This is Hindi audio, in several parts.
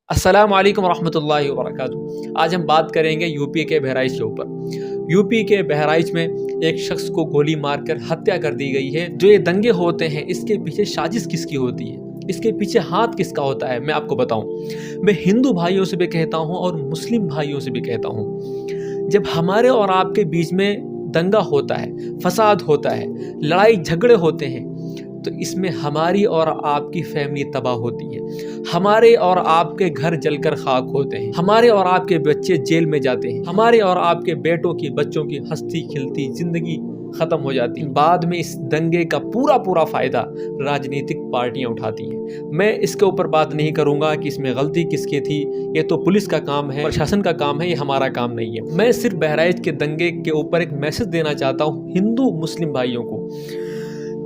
अस्सलाम वालेकुम रहमतुल्लाहि व बरकातुहू। आज हम बात करेंगे यूपी के बहराइच के ऊपर। यूपी के बहराइच में एक शख्स को गोली मारकर हत्या कर दी गई है। जो ये दंगे होते हैं, इसके पीछे साजिश किसकी होती है, इसके पीछे हाथ किसका होता है, मैं आपको बताऊं। मैं हिंदू भाइयों से भी कहता हूं और मुस्लिम भाइयों से भी कहता हूं, जब हमारे और आपके बीच में दंगा होता है, फसाद होता है, लड़ाई झगड़े होते हैं, तो इसमें हमारी और आपकी फैमिली तबाह होती है। हमारे और आपके घर जलकर खाक होते हैं। हमारे और आपके बच्चे जेल में जाते हैं। हमारे और आपके बेटों की, बच्चों की हंसती खिलती जिंदगी खत्म हो जाती है। बाद में इस दंगे का पूरा फायदा राजनीतिक पार्टियां उठाती हैं। मैं इसके ऊपर बात नहीं करूंगा कि इसमें गलती किसकी थी। ये तो पुलिस का काम है, प्रशासन का काम है, ये हमारा काम नहीं है। मैं सिर्फ बहराइच के दंगे के ऊपर एक मैसेज देना चाहता हूँ हिंदू मुस्लिम भाइयों को,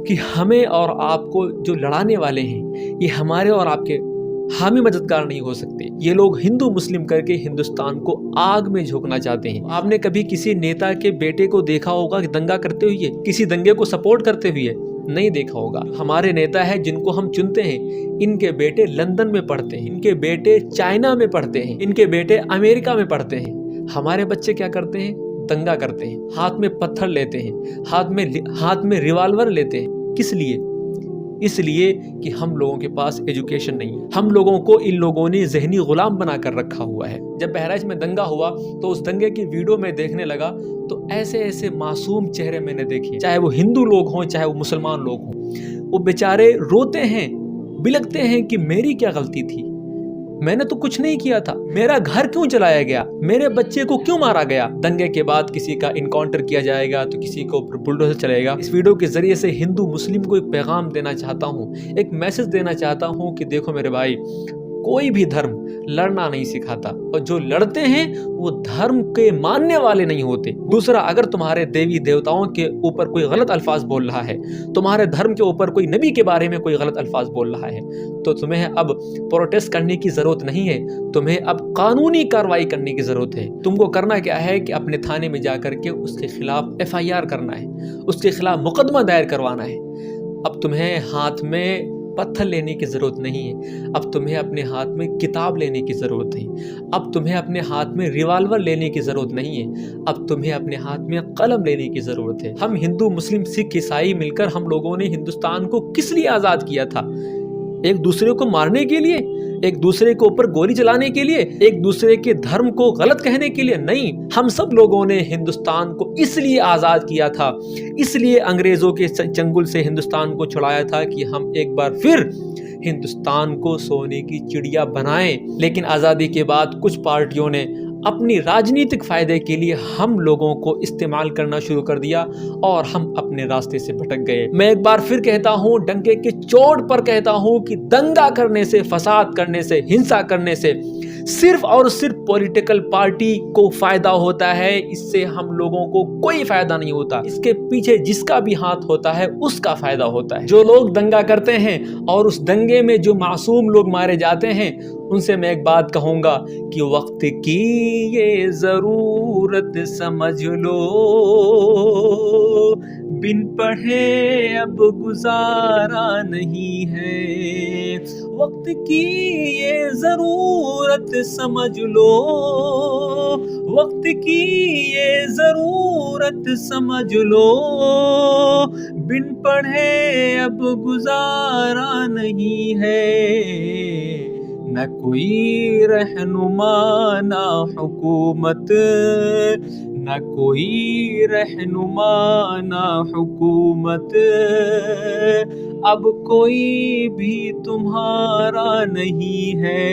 कि हमें और आपको जो लड़ाने वाले हैं, ये हमारे और आपके हामी मददगार नहीं हो सकते। ये लोग हिंदू मुस्लिम करके हिंदुस्तान को आग में झोंकना चाहते हैं। आपने कभी किसी नेता के बेटे को देखा होगा कि दंगा करते हुए, किसी दंगे को सपोर्ट करते हुए? नहीं देखा होगा। हमारे नेता है जिनको हम चुनते हैं, इनके बेटे लंदन में पढ़ते हैं, इनके बेटे चाइना में पढ़ते हैं, इनके बेटे अमेरिका में पढ़ते हैं। हमारे बच्चे क्या करते हैं? दंगा करते हैं, हाथ में पत्थर लेते हैं, हाथ में रिवाल्वर लेते हैं। किस लिए? इसलिए कि हम लोगों के पास एजुकेशन नहीं है। हम लोगों को इन लोगों ने जहनी गुलाम बना कर रखा हुआ है। जब बहराइच में दंगा हुआ तो उस दंगे की वीडियो में देखने लगा तो ऐसे ऐसे मासूम चेहरे मैंने देखे, चाहे वो हिंदू लोग हों चाहे वो मुसलमान लोग हों। वो बेचारे रोते हैं, बिलखते हैं कि मेरी क्या गलती थी, मैंने तो कुछ नहीं किया था, मेरा घर क्यों जलाया गया, मेरे बच्चे को क्यों मारा गया। दंगे के बाद किसी का इनकाउंटर किया जाएगा तो किसी को बुलडोजर चलेगा। इस वीडियो के जरिए से हिंदू मुस्लिम को एक पैगाम देना चाहता हूँ, एक मैसेज देना चाहता हूँ कि देखो मेरे भाई, कोई भी धर्म लड़ना नहीं सिखाता, और जो लड़ते हैं वो धर्म के मानने वाले नहीं होते। दूसरा, अगर तुम्हारे देवी देवताओं के ऊपर कोई गलत अल्फाज बोल रहा है, तुम्हारे धर्म के ऊपर कोई नबी के बारे में कोई गलत अल्फाज बोल रहा है, तो तुम्हें अब प्रोटेस्ट करने की जरूरत नहीं है, तुम्हें अब कानूनी कार्रवाई करने की जरूरत है। तुमको करना क्या है कि अपने थाने में जाकर के उसके खिलाफ FIR करना है, उसके खिलाफ मुकदमा दायर करवाना है। अब तुम्हें हाथ में पत्थर लेने की जरूरत नहीं है, अब तुम्हें अपने हाथ में किताब लेने की जरूरत है, अब तुम्हें अपने हाथ में रिवाल्वर लेने की जरूरत नहीं है, अब तुम्हें अपने हाथ में कलम लेने की जरूरत है। हम हिंदू मुस्लिम सिख ईसाई मिलकर हम लोगों ने हिंदुस्तान को किस लिए आजाद किया था? एक दूसरे को मारने के लिए, एक दूसरे के ऊपर गोली चलाने के लिए, एक दूसरे के धर्म को गलत कहने के लिए नहीं। हम सब लोगों ने हिंदुस्तान को इसलिए आजाद किया था, इसलिए अंग्रेजों के चंगुल से हिंदुस्तान को छुड़ाया था कि हम एक बार फिर हिंदुस्तान को सोने की चिड़िया बनाएं। लेकिन आज़ादी के बाद कुछ पार्टियों ने अपनी राजनीतिक फायदे के लिए हम लोगों को इस्तेमाल करना शुरू कर दिया और हम अपने रास्ते से भटक गए। मैं एक बार फिर कहता हूं, डंके के चोट पर कहता हूं कि दंगा करने से, फसाद करने से, हिंसा करने से सिर्फ और सिर्फ पॉलिटिकल पार्टी को फायदा होता है। इससे हम लोगों को कोई फायदा नहीं होता। इसके पीछे जिसका भी हाथ होता है उसका फायदा होता है। जो लोग दंगा करते हैं और उस दंगे में जो मासूम लोग मारे जाते हैं, उनसे मैं एक बात कहूंगा कि वक्त की ये जरूरत समझ लो, बिन पढ़े अब गुजारा नहीं है। वक्त की ये जरूरत समझ लो, वक्त की ये जरूरत समझ लो, बिन पढ़े अब गुजारा नहीं है। न कोई रहनुमा ना हुकूमत, न कोई रहनुमा ना हुकूमत, अब कोई भी तुम्हारा नहीं है।